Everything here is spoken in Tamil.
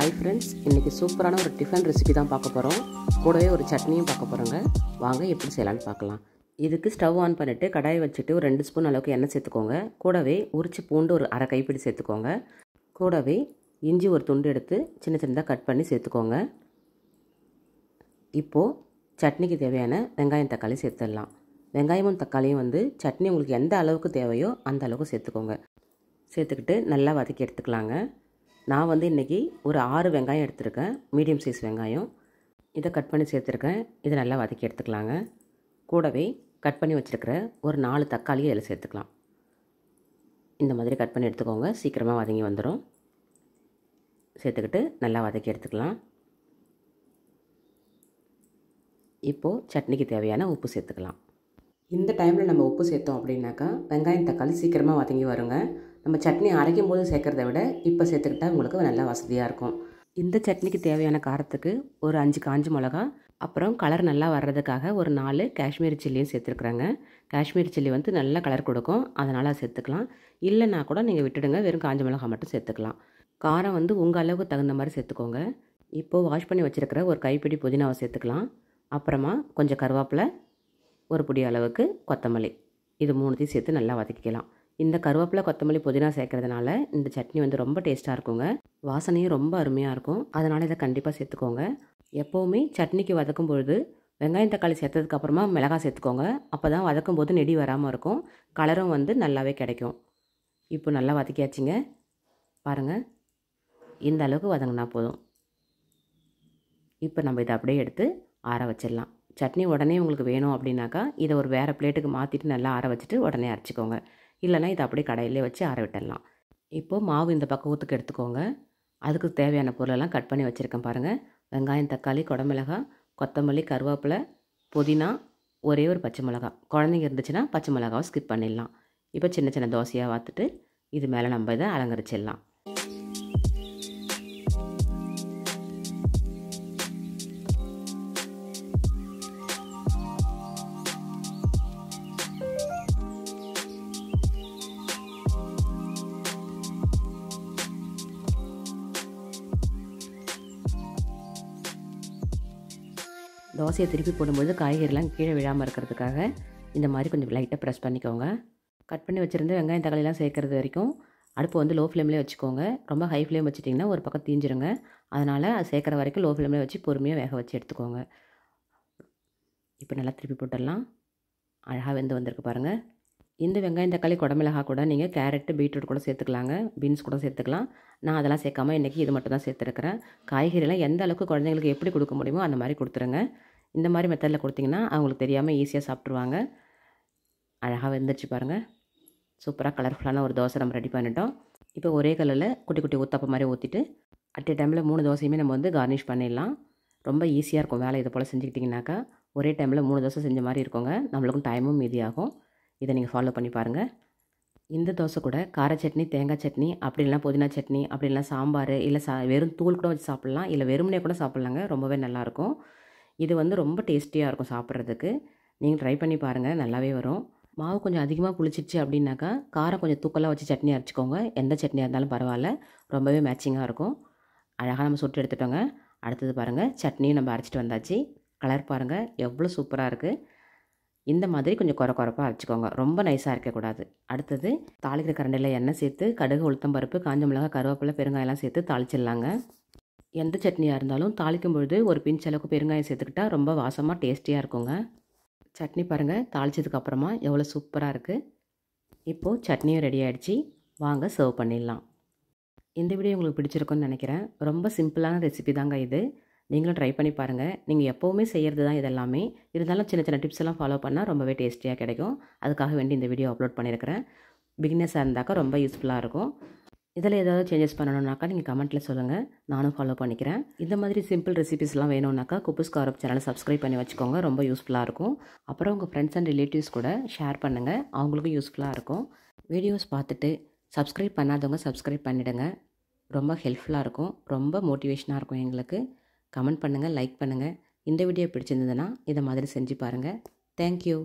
ஹாய் ஃப்ரெண்ட்ஸ், இன்றைக்கி சூப்பரான ஒரு டிஃபன் ரெசிபி தான் பார்க்க போகிறோம். கூடவே ஒரு சட்னியும் பார்க்க போகிறோங்க. வாங்க எப்படி செய்யலான்னு பார்க்கலாம். இதுக்கு ஸ்டவ் ஆன் பண்ணிவிட்டு கடாயை வச்சுட்டு ஒரு 2 ஸ்பூன் அளவுக்கு எண்ணெய் சேர்த்துக்கோங்க. கூடவே உரிச்சு பூண்டு ஒரு அரை கைப்பிடி சேர்த்துக்கோங்க. கூடவே இஞ்சி ஒரு துண்டு எடுத்து சின்ன சின்னதாக கட் பண்ணி சேர்த்துக்கோங்க. இப்போது சட்னிக்கு தேவையான வெங்காயம் தக்காளி சேர்த்துடலாம். வெங்காயமும் தக்காளியும் சட்னி உங்களுக்கு எந்த அளவுக்கு தேவையோ அந்த அளவுக்கு சேர்த்துக்கோங்க. சேர்த்துக்கிட்டு நல்லா வதக்கி எடுத்துக்கலாங்க. நான் இன்றைக்கி ஒரு 6 வெங்காயம் எடுத்துருக்கேன், மீடியம் சைஸ் வெங்காயம். இதை கட் பண்ணி சேர்த்துருக்கேன். இதை நல்லா வதக்கி எடுத்துக்கலாங்க. கூடவே கட் பண்ணி வச்சுருக்கிற ஒரு 4 தக்காளியை இதில் சேர்த்துக்கலாம். இந்த மாதிரி கட் பண்ணி எடுத்துக்கோங்க, சீக்கிரமாக வதங்கி வந்துடும். சேர்த்துக்கிட்டு நல்லா வதக்கி எடுத்துக்கலாம். இப்போது சட்னிக்கு தேவையான உப்பு சேர்த்துக்கலாம். இந்த டைமில் நம்ம உப்பு சேர்த்தோம் அப்படின்னாக்கா வெங்காயம் தக்காளி சீக்கிரமாக வதங்கி வருங்க. நம்ம சட்னி அரைக்கும் போது சேர்க்குறத விட இப்போ சேர்த்துக்கிட்டால் உங்களுக்கு நல்லா வசதியாக இருக்கும். இந்த சட்னிக்கு தேவையான காரத்துக்கு ஒரு 5 காஞ்ச மிளகா, அப்புறம் கலர் நல்லா வர்றதுக்காக ஒரு 4 காஷ்மீரி சில்லியும் சேர்த்துருக்குறாங்க. காஷ்மீரி சில்லி நல்லா கலர் கொடுக்கும், அதனால் சேர்த்துக்கலாம். இல்லைன்னா கூட நீங்கள் விட்டுடுங்க, வெறும் காஞ்ச மிளகா மட்டும் சேர்த்துக்கலாம். காரம் உங்கள் அளவுக்கு தகுந்த மாதிரி சேர்த்துக்கோங்க. இப்போது வாஷ் பண்ணி வச்சுருக்கிற ஒரு கைப்பிடி புதினாவை சேர்த்துக்கலாம். அப்புறமா கொஞ்சம் கருவேப்பிலை, ஒரு பிடி அளவுக்கு கொத்தமல்லி, இது 3த்தையும் சேர்த்து நல்லா வதக்கிக்கலாம். இந்த கருவேப்பிலை, கொத்தமல்லி, புதினா சேர்க்கறதுனால இந்த சட்னி ரொம்ப டேஸ்ட்டாக இருக்குங்க. வாசனையும் ரொம்ப அருமையாக இருக்கும். அதனால் இதை கண்டிப்பாக சேர்த்துக்கோங்க. எப்போவுமே சட்னிக்கு வதக்கும் பொழுது வெங்காயம் தக்காளி சேர்த்ததுக்கப்புறமா மிளகாய் சேர்த்துக்கோங்க. அப்போ தான் வதக்கும் போது நெடி வராமல் இருக்கும், கலரும் நல்லாவே கிடைக்கும். இப்போ நல்லா வதக்கியாச்சுங்க. பாருங்கள், இந்த அளவுக்கு வதங்கினா போதும். இப்போ நம்ம இதை அப்படியே எடுத்து ஆற வச்சிடலாம். சட்னி உடனே உங்களுக்கு வேணும் அப்படின்னாக்கா இதை ஒரு வேறு பிளேட்டுக்கு மாற்றிட்டு நல்லா ஆற வச்சுட்டு உடனே அரைச்சிக்கோங்க. இல்லைனா இதை அப்படியே கடையிலே வச்சு ஆற விட்டுடலாம். இப்போது மாவு இந்த பக்குவத்துக்கு எடுத்துக்கோங்க. அதுக்கு தேவையான பொருளெல்லாம் கட் பண்ணி வச்சுருக்கேன் பாருங்கள். வெங்காயம், தக்காளி, குடமிளகாய், கொத்தமல்லி, கருவேப்பிலை, புதினா, ஒரே ஒரு பச்சை மிளகா. குழந்தைங்க இருந்துச்சுன்னா பச்சை மிளகாவை ஸ்கிப் பண்ணிடலாம். இப்போ சின்ன சின்ன தோசையாக வாத்துட்டு இது மேலே நம்ம இதை அலங்கரிச்சிடலாம். தோசையை திருப்பி போடும்போது காய்கறிலாம் கீழே விழாமல் இருக்கிறதுக்காக இந்த மாதிரி கொஞ்சம் லைட்டாக ப்ரெஸ் பண்ணிக்கோங்க. கட் பண்ணி வச்சுருந்து வெங்காயம் தக்காளிலாம் சேர்க்குறது வரைக்கும் அடுப்பு லோ ஃப்ளேம்லேயே வச்சுக்கோங்க. ரொம்ப ஹை ஃப்ளேம் வச்சுட்டிங்கன்னா ஒரு பக்கம் தீஞ்சிருங்க. அதனால் அது சேர்க்குற வரைக்கும் லோ ஃப்ளேம்லேயே வச்சு பொறுமையாக வேக வச்சு எடுத்துக்கோங்க. இப்போ நல்லா திருப்பி போட்டுடலாம். அழகாக வெந்து வந்திருக்கு பாருங்கள். இந்த வெங்காயம் தக்காளி குடமிளகாய் கூட நீங்கள் கேரட்டு, பீட்ரூட் கூட சேர்த்துக்கலாங்க, பீன்ஸ் கூட சேர்த்துக்கலாம். நான் அதெல்லாம் சேர்க்காம இன்றைக்கி இது மட்டும் தான் சேர்த்துருக்கிறேன். காய்கறிலாம் எந்த அளவுக்கு குழந்தைங்களுக்கு எப்படி கொடுக்க முடியுமோ அந்த மாதிரி கொடுத்துருங்க. இந்த மாதிரி மெத்தடில் கொடுத்திங்கன்னா அவங்களுக்கு தெரியாமல் ஈஸியாக சாப்பிட்ருவாங்க. அழகாக வெந்துருச்சு பாருங்கள். சூப்பராக கலர்ஃபுல்லான ஒரு தோசை நம்ம ரெடி பண்ணிட்டோம். இப்போ ஒரே கல்லில் குட்டி குட்டி ஊத்தப்பம் மாதிரி ஊற்றிட்டு அட் எ டைமில் 3 தோசையுமே நம்ம கார்னிஷ் பண்ணிடலாம். ரொம்ப ஈஸியாக இருக்கும் வேலை. இது போல் செஞ்சுக்கிட்டிங்கனாக்கா ஒரே டைமில் 3 தோசை செஞ்ச மாதிரி இருக்குங்க. நம்மளுக்கும் டைமும் மீதியாகும். இதை நீங்கள் ஃபாலோ பண்ணி பாருங்கள். இந்த தோசை கூட கார சட்னி, தேங்காய் சட்னி, அப்படி இல்லைனா புதினா சட்னி, அப்படி இல்லைனா சாம்பார், இல்லை வெறும் தூள் கூட வச்சு சாப்பிட்லாம், இல்லை வெறுமனே கூட சாப்பிட்லாங்க. ரொம்பவே நல்லாயிருக்கும். இது ரொம்ப டேஸ்டியாக இருக்கும் சாப்பிட்றதுக்கு. நீங்கள் ட்ரை பண்ணி பாருங்கள், நல்லாவே வரும். மாவு கொஞ்சம் அதிகமாக புளிச்சிச்சு அப்படின்னாக்கா காரம் கொஞ்சம் தூக்கலாக வச்சு சட்னி அரைச்சிக்கோங்க. எந்த சட்னியாக இருந்தாலும் பரவாயில்ல, ரொம்பவே மேட்சிங்காக இருக்கும். அழகாக நம்ம சுட்டு எடுத்துட்டோங்க. அடுத்தது பாருங்கள், சட்னியும் நம்ம அரைச்சிட்டு வந்தாச்சு. கலர் பாருங்கள் எவ்வளோ சூப்பராக இருக்குது. இந்த மாதிரி கொஞ்சம் குறப்பாக அரைச்சிக்கோங்க, ரொம்ப நைஸாக இருக்கக்கூடாது. அடுத்தது தாளிக்கிற கரண்டியில் எண்ணெய் சேர்த்து கடுகு, உளுத்தம் பருப்பு, காஞ்ச மிளகாய், கருவேப்பிலை, பெருங்காயம்லாம் சேர்த்து தாளிச்சிடலாங்க. எந்த சட்னியாக இருந்தாலும் தாளிக்கும் பொழுது ஒரு பிஞ்ச் அளவுக்கு பெருங்காயம் சேர்த்துக்கிட்டால் ரொம்ப வாசமாக டேஸ்டியாக இருக்குங்க. சட்னி பாருங்கள், தாளிச்சதுக்கப்புறமா எவ்வளோ சூப்பராக இருக்குது. இப்போது சட்னியும் ரெடி ஆகிடுச்சு. வாங்க சர்வ் பண்ணிடலாம். இந்த வீடியோ உங்களுக்கு பிடிச்சிருக்குன்னு நினைக்கிறேன். ரொம்ப சிம்பிளான ரெசிபி தாங்க இது. நீங்களும் ட்ரை பண்ணி பாருங்கள். நீங்கள் எப்போவுமே செய்கிறது தான் இதெல்லாமே. இருந்தாலும் சின்ன சின்ன டிப்ஸ் எல்லாம் ஃபாலோ பண்ணால் ரொம்பவே டேஸ்டியாக கிடைக்கும். அதுக்காக வேண்டி இந்த வீடியோ அப்லோட் பண்ணியிருக்கிறேன். பிகினர்ஸாக இருந்தாக்கா ரொம்ப யூஸ்ஃபுல்லாக இருக்கும். இதில் ஏதாவது சேஞ்சஸ் பண்ணணுன்னாக்கா நீங்கள் கமெண்ட்டில் சொல்லுங்கள், நானும் ஃபாலோ பண்ணிக்கிறேன். இந்த மாதிரி சிம்பிள் ரெசிபிஸ்லாம் வேணும்னாக்கா குப்புஸ் காரப் சேனலை சப்ஸ்கிரைப் பண்ணி வச்சுக்கோங்க, ரொம்ப யூஸ்ஃபுல்லாக இருக்கும். அப்புறம் உங்கள் ஃப்ரெண்ட்ஸ் அண்ட் ரிலேட்டிவ்ஸ் கூட ஷேர் பண்ணுங்கள், அவங்களுக்கும் யூஸ்ஃபுல்லாக இருக்கும். வீடியோஸ் பார்த்துட்டு சப்ஸ்கிரைப் பண்ணாதவங்க சப்ஸ்கிரைப் பண்ணிவிடுங்க, ரொம்ப ஹெல்ப்ஃபுல்லாக இருக்கும், ரொம்ப மோட்டிவேஷனாக இருக்கும் எங்களுக்கு. கமெண்ட் பண்ணுங்கள், லைக் பண்ணுங்கள். இந்த வீடியோ பிடிச்சிருந்ததுன்னா இதை மாதிரி செஞ்சு பாருங்கள். தேங்க்யூ.